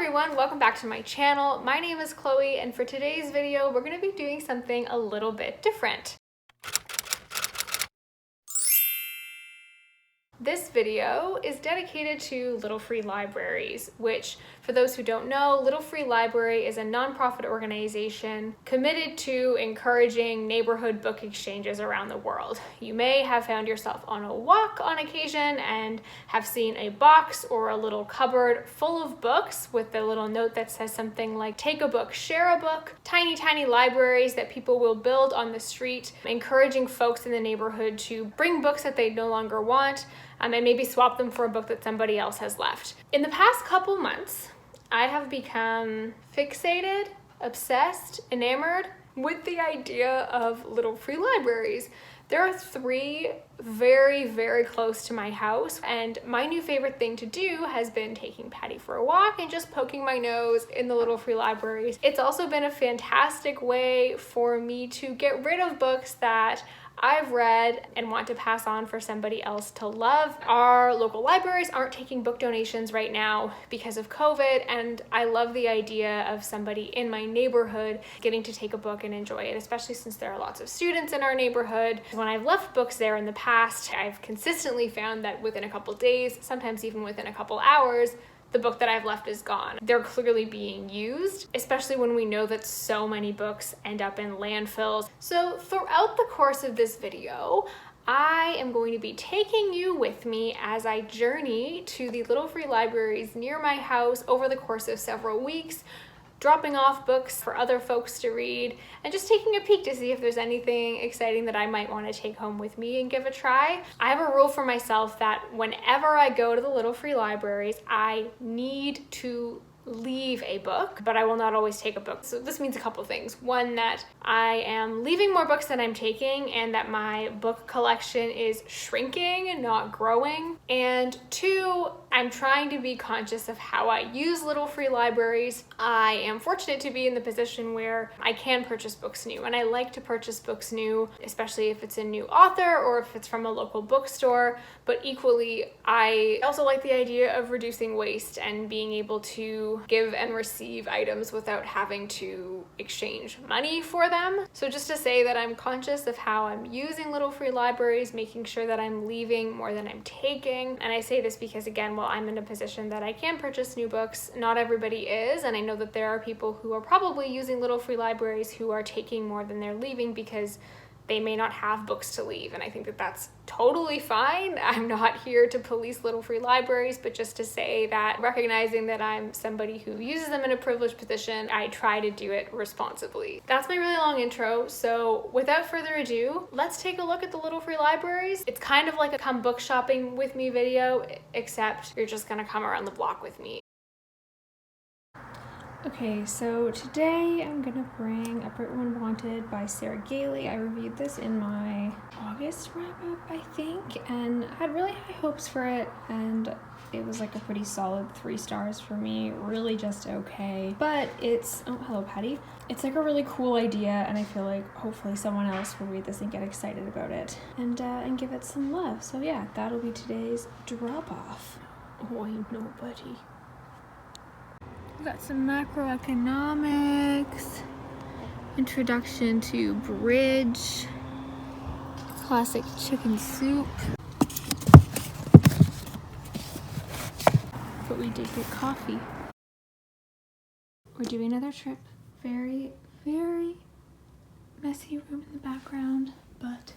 everyone, welcome back to my channel. My name is Chloe, and for today's video, we're going to be doing something a little bit different. This video is dedicated to Little Free Libraries, which, for those who don't know, Little Free Library is a nonprofit organization committed to encouraging neighborhood book exchanges around the world. You may have found yourself on a walk on occasion and have seen a box or a little cupboard full of books with a little note that says something like, take a book, share a book. Tiny, tiny libraries that people will build on the street, encouraging folks in the neighborhood to bring books that they no longer want, and maybe swap them for a book that somebody else has left. In the past couple months, I have become fixated, obsessed, enamored with the idea of Little Free Libraries. There are 3 very, very close to my house, and my new favorite thing to do has been taking Patty for a walk and just poking my nose in the Little Free Libraries. It's also been a fantastic way for me to get rid of books that I've read and want to pass on for somebody else to love. Our local libraries aren't taking book donations right now because of COVID, and I love the idea of somebody in my neighborhood getting to take a book and enjoy it, especially since there are lots of students in our neighborhood. When I've left books there in the past, I've consistently found that within a couple days, sometimes even within a couple hours, the book that I've left is gone. They're clearly being used, especially when we know that so many books end up in landfills. So throughout the course of this video, I am going to be taking you with me as I journey to the Little Free Libraries near my house over the course of several weeks, dropping off books for other folks to read, and just taking a peek to see if there's anything exciting that I might want to take home with me and give a try. I have a rule for myself that whenever I go to the Little Free Libraries, I need to leave a book, but I will not always take a book. So this means a couple things. One, that I am leaving more books than I'm taking, and that my book collection is shrinking and not growing. And 2, I'm trying to be conscious of how I use Little Free Libraries. I am fortunate to be in the position where I can purchase books new, and I like to purchase books new, especially if it's a new author or if it's from a local bookstore. But equally, I also like the idea of reducing waste and being able to give and receive items without having to exchange money for them. So just to say that I'm conscious of how I'm using Little Free Libraries, making sure that I'm leaving more than I'm taking. And I say this because, again, while I'm in a position that I can purchase new books, not everybody is, and I know that there are people who are probably using Little Free Libraries who are taking more than they're leaving because they may not have books to leave, and I think that that's totally fine. I'm not here to police Little Free Libraries, but just to say that recognizing that I'm somebody who uses them in a privileged position, I try to do it responsibly. That's my really long intro, so without further ado, let's take a look at the Little Free Libraries. It's kind of like a come book shopping with me video, except you're just gonna come around the block with me. Okay, so today I'm gonna bring Up Everyone Wanted by Gailey. I reviewed this in my August wrap-up, I think, and I had really high hopes for it, and it was like a pretty solid 3 stars for me, really just okay. But it's, oh, hello Patty. It's like a really cool idea, and I feel like hopefully someone else will read this and get excited about it and give it some love. So yeah, that'll be today's drop-off. Oh, ain't nobody. We got some macroeconomics, introduction to bridge, classic chicken soup. But we did get coffee. We're doing another trip. Very, very messy room in the background, but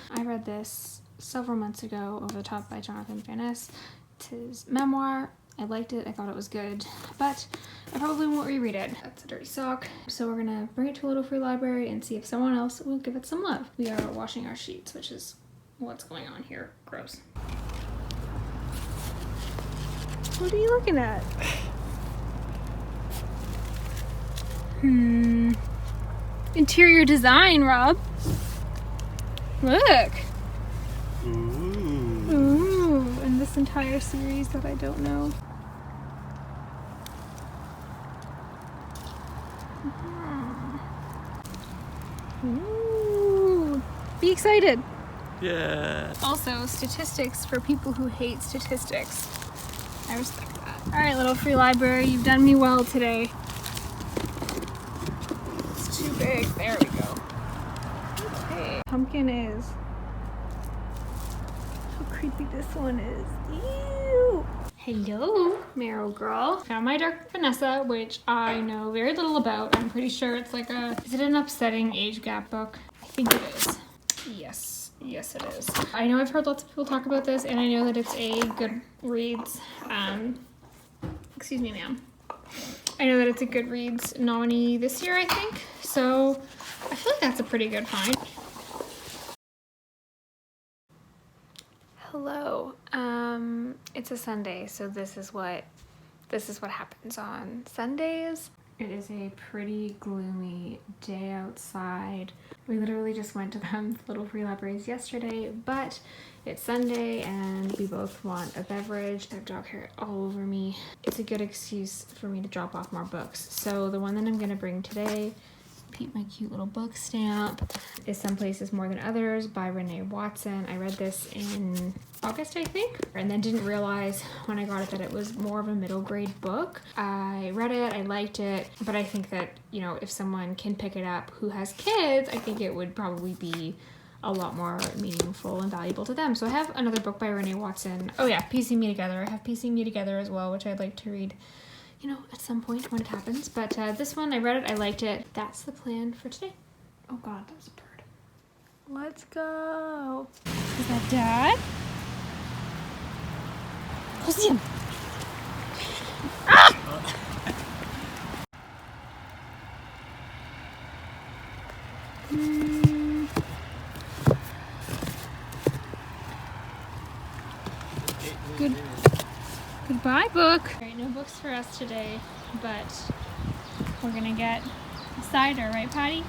I read this several months ago, Over the Top by Jonathan Vanessa. It's his memoir. I liked it, I thought it was good, but I probably won't reread it. That's a dirty sock. So we're gonna bring it to a Little Free Library and see if someone else will give it some love. We are washing our sheets, which is what's going on here. Gross. What are you looking at? Interior design, Rob. Look. Ooh, and this entire series that I don't know. Ooh, be excited. Yeah. Also, statistics for people who hate statistics. I respect that. Alright, little free library, you've done me well today. It's too big. There we go. Okay. Pumpkin is. How creepy this one is. Ew! Hello, Marrow Girl. Found my Dark Vanessa, which I know very little about. I'm pretty sure it's like a... Is it an upsetting age gap book? I think it is. Yes. Yes, it is. I know I've heard lots of people talk about this, and I know that it's a Goodreads... excuse me, ma'am. I know that it's a Goodreads nominee this year, I think. So I feel like that's a pretty good find. Hello. It's a Sunday, so this is what happens on Sundays. It is a pretty gloomy day outside. We literally just went to the Little Free Libraries yesterday, but it's Sunday and we both want a beverage. I have dog hair all over me. It's a good excuse for me to drop off more books. So the one that I'm gonna bring today, peep my cute little book stamp, is Some Places More Than Others by Renée Watson. I read this in August, I think, and then didn't realize when I got it that it was more of a middle grade book. I read it, I liked it, but I think that, you know, if someone can pick it up who has kids, I think it would probably be a lot more meaningful and valuable to them. So I have another book by Renée Watson. Oh yeah, Piecing Me Together. I have Piecing Me Together as well, which I'd like to read, you know, at some point when it happens. But this one, I read it, I liked it. That's the plan for today. Oh God, that was a bird. Let's go. Is that Dad? Go see him. Ah! Goodbye, book. All right, no books for us today, but we're gonna get cider, right, Patty?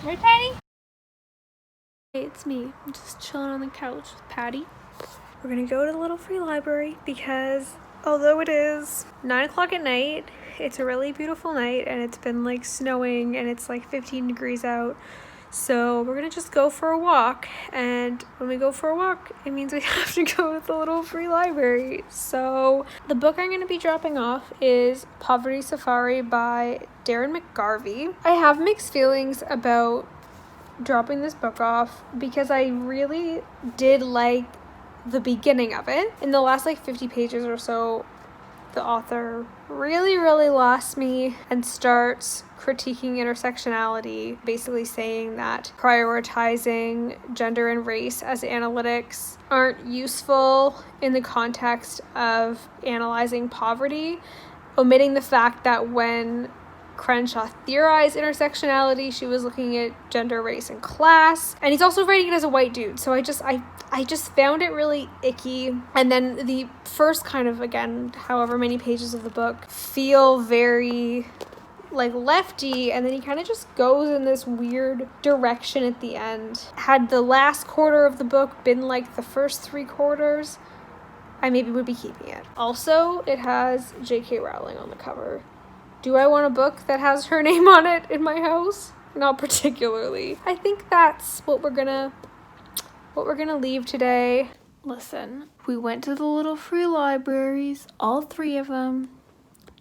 Right, Patty? Hey, it's me. I'm just chilling on the couch with Patty. We're gonna go to the Little Free Library because although it is 9 o'clock at night, it's a really beautiful night and it's been like snowing and it's like 15 degrees out. So we're gonna just go for a walk, and when we go for a walk, it means we have to go to the Little Free Library. So the book I'm gonna be dropping off is Poverty Safari by Darren McGarvey. I have mixed feelings about dropping this book off because I really did like the beginning of it. In the last like 50 pages or so, the author really lost me and starts critiquing intersectionality, basically saying that prioritizing gender and race as analytics aren't useful in the context of analyzing poverty, omitting the fact that when Crenshaw theorized intersectionality, she was looking at gender, race, and class. And he's also writing it as a white dude, so I just found it really icky. And then the first kind of, again, however many pages of the book feel very like lefty, and then he kind of just goes in this weird direction at the end. Had the last quarter of the book been like the first 3 quarters, I maybe would be keeping it. Also, it has J.K. Rowling on the cover. Do I want a book that has her name on it in my house? Not particularly. I think that's what we're gonna leave today. Listen, we went to the Little Free Libraries, all 3 of them.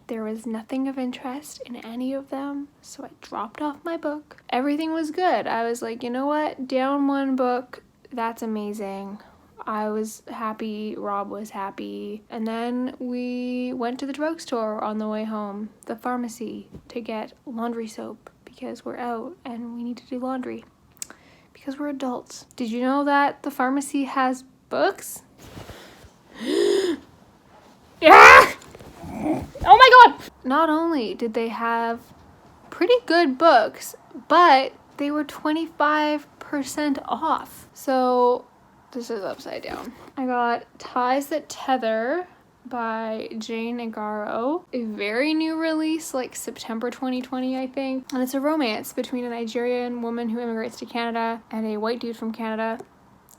There was nothing of interest in any of them, so I dropped off my book. Everything was good. I was like, you know what? Down 1 book, that's amazing. I was happy, Rob was happy. And then we went to the drugstore on the way home, the pharmacy, to get laundry soap because we're out and we need to do laundry because we're adults. Did you know that the pharmacy has books? Yeah! Oh my God! Not only did they have pretty good books, but they were 25% off. So this is upside down. I got Ties That Tether by Jane Igharo. A very new release, like September 2020, I think. And it's a romance between a Nigerian woman who immigrates to Canada and a white dude from Canada.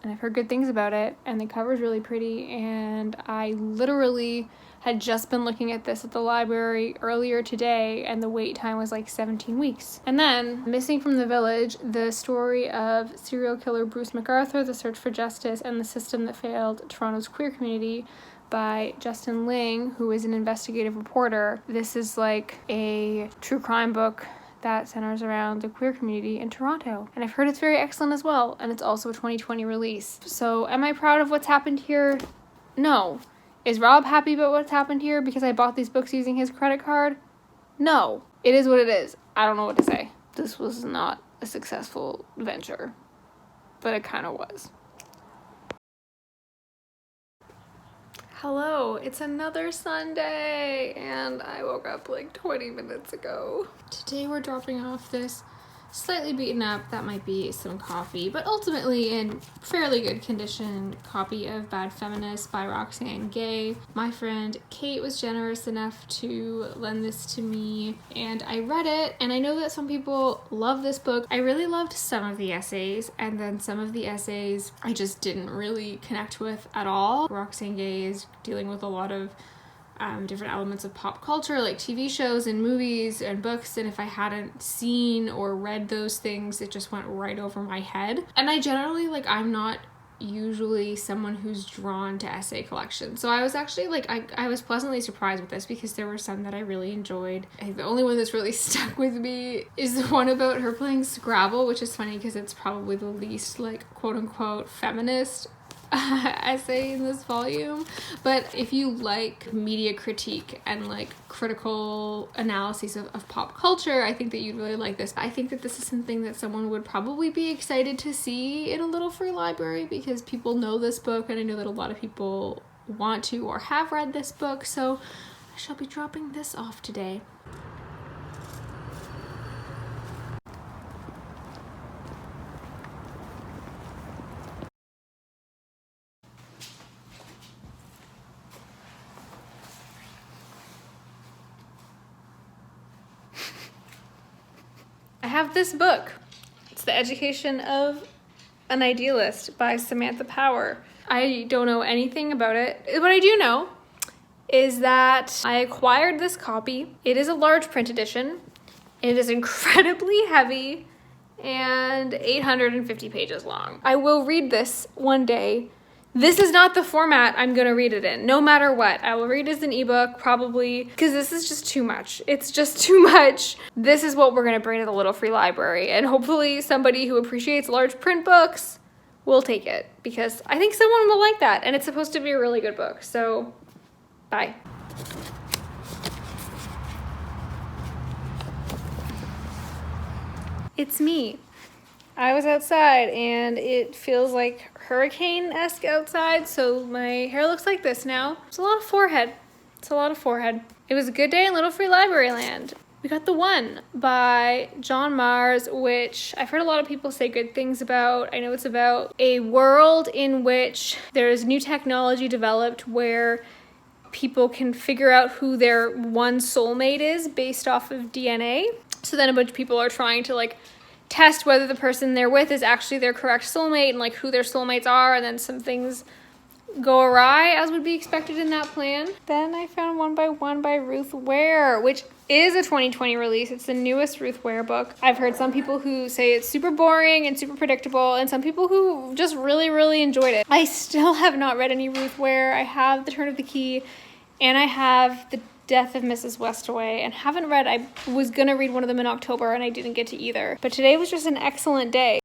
And I've heard good things about it, and the cover's really pretty, and I literally had just been looking at this at the library earlier today, and the wait time was like 17 weeks. And then, Missing from the Village, the story of serial killer Bruce McArthur, the search for justice, and the system that failed Toronto's queer community by Justin Ling, who is an investigative reporter. This is like a true crime book that centers around the queer community in Toronto. And I've heard it's very excellent as well, and it's also a 2020 release. So am I proud of what's happened here? No. Is Rob happy about what's happened here because I bought these books using his credit card? No. It is what it is. I don't know what to say. This was not a successful venture, but it kind of was. Hello, it's another Sunday, and I woke up like 20 minutes ago. Today we're dropping off this slightly beaten up, that might be some coffee, but ultimately in fairly good condition copy of Bad Feminist by Roxane Gay. My friend Kate was generous enough to lend this to me, and I read it, and I know that some people love this book. I really loved some of the essays, and then some of the essays I just didn't really connect with at all. Roxane Gay is dealing with a lot of different elements of pop culture, like TV shows and movies and books, and if I hadn't seen or read those things, it just went right over my head. And I generally, like, I'm not usually someone who's drawn to essay collections, so I was actually like, I was pleasantly surprised with this because there were some that I really enjoyed. I think the only one that's really stuck with me is the one about her playing Scrabble, which is funny because it's probably the least, like, quote-unquote feminist essay in this volume. But if you like media critique and like critical analyses of pop culture, I think that you'd really like this. I think that this is something that someone would probably be excited to see in a little free library because people know this book, and I know that a lot of people want to or have read this book, so I shall be dropping this off today. I have this book. It's The Education of an Idealist by Samantha Power. I don't know anything about it. What I do know is that I acquired this copy. It is a large print edition. It is incredibly heavy and 850 pages long. I will read this one day. This is not the format I'm gonna read it in, no matter what. I will read it as an ebook, probably, because this is just too much. It's just too much. This is what we're gonna bring to the Little Free Library, and hopefully somebody who appreciates large print books will take it, because I think someone will like that, and it's supposed to be a really good book, so bye. It's me. I was outside, and it feels like hurricane-esque outside, so my hair looks like this now. It's a lot of forehead. It was a good day in Little Free Library Land. We got The One by John Mars, which I've heard a lot of people say good things about. I know it's about a world in which there's new technology developed where people can figure out who their one soulmate is based off of DNA. So then a bunch of people are trying to, like, test whether the person they're with is actually their correct soulmate and like who their soulmates are, and then some things go awry as would be expected in that plan. Then I found One by One by Ruth Ware, which is a 2020 release. It's the newest Ruth Ware book. I've heard some people who say it's super boring and super predictable, and some people who just really, really enjoyed it. I still have not read any Ruth Ware. I have The Turn of the Key, and I have The Death of Mrs. Westaway, and haven't read. I was gonna read one of them in October and I didn't get to either. But today was just an excellent day.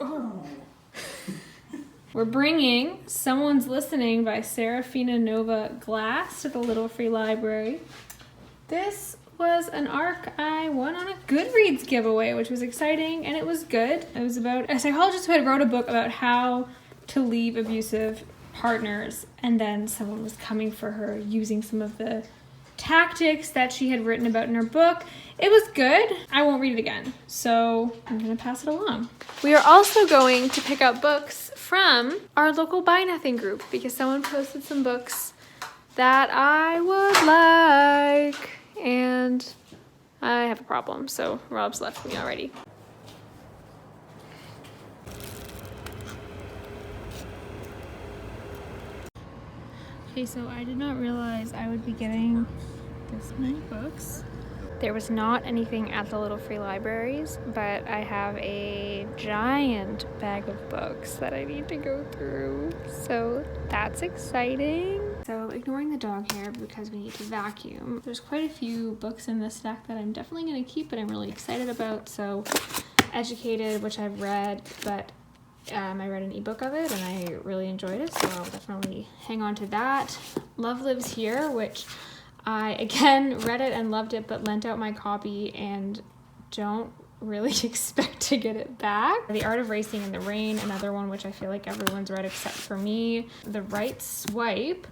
Oh. We're bringing Someone's Listening by Seraphina Nova Glass to the Little Free Library. This was an ARC I won on a Goodreads giveaway, which was exciting, and it was good. It was about a psychologist who had wrote a book about how to leave abusive partners, and then someone was coming for her using some of the tactics that she had written about in her book. It was good. I won't read it again, so I'm gonna pass it along. We are also going to pick up books from our local Buy Nothing group because someone posted some books that I would like, and I have a problem, so Rob's left me already. Okay, so I did not realize I would be getting this many books. There was not anything at the Little Free Libraries, but I have a giant bag of books that I need to go through, so that's exciting. So ignoring the dog hair because we need to vacuum. There's quite a few books in this stack that I'm definitely going to keep and I'm really excited about. So Educated, which I've read, but I read an ebook of it and I really enjoyed it, so I'll definitely hang on to that. Love Lives Here, which I again read it and loved it, but lent out my copy and don't really expect to get it back. The Art of Racing in the Rain, another one which I feel like everyone's read except for me. The Right Swipe,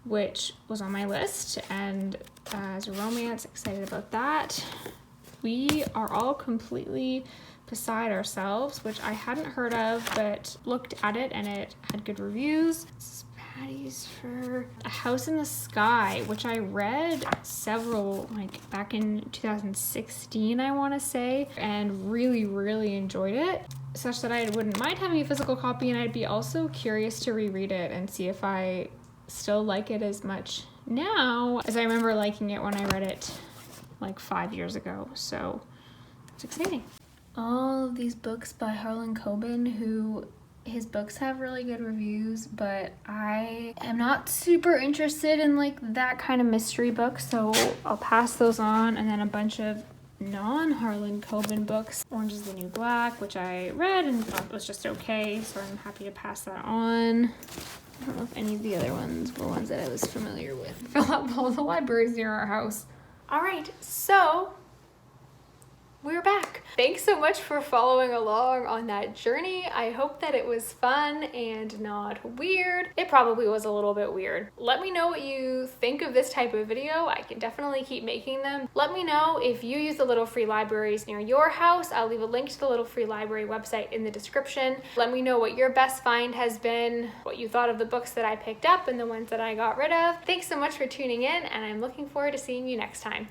which was on my list, and as a romance, excited about that. We Are All Completely Beside Ourselves, which I hadn't heard of, but looked at it and it had good reviews. Patty's for A House in the Sky, which I read several, like back in 2016, I want to say, and really enjoyed it, such that I wouldn't mind having a physical copy, and I'd be also curious to reread it and see if I still like it as much now as I remember liking it when I read it like 5 years ago, so it's exciting. All of these books by Harlan Coben, who his books have really good reviews, but I am not super interested in like that kind of mystery book, so I'll pass those on. And then a bunch of non-Harlan Coben books. Orange is the New Black, which I read and thought was just okay, so I'm happy to pass that on. I don't know if any of the other ones were ones that I was familiar with. Fill up all the libraries near our house. All right, so we're back. Thanks so much for following along on that journey. I hope that it was fun and not weird. It probably was a little bit weird. Let me know what you think of this type of video. I can definitely keep making them. Let me know if you use the Little Free Libraries near your house. I'll leave a link to the Little Free Library website in the description. Let me know what your best find has been, what you thought of the books that I picked up and the ones that I got rid of. Thanks so much for tuning in, and I'm looking forward to seeing you next time.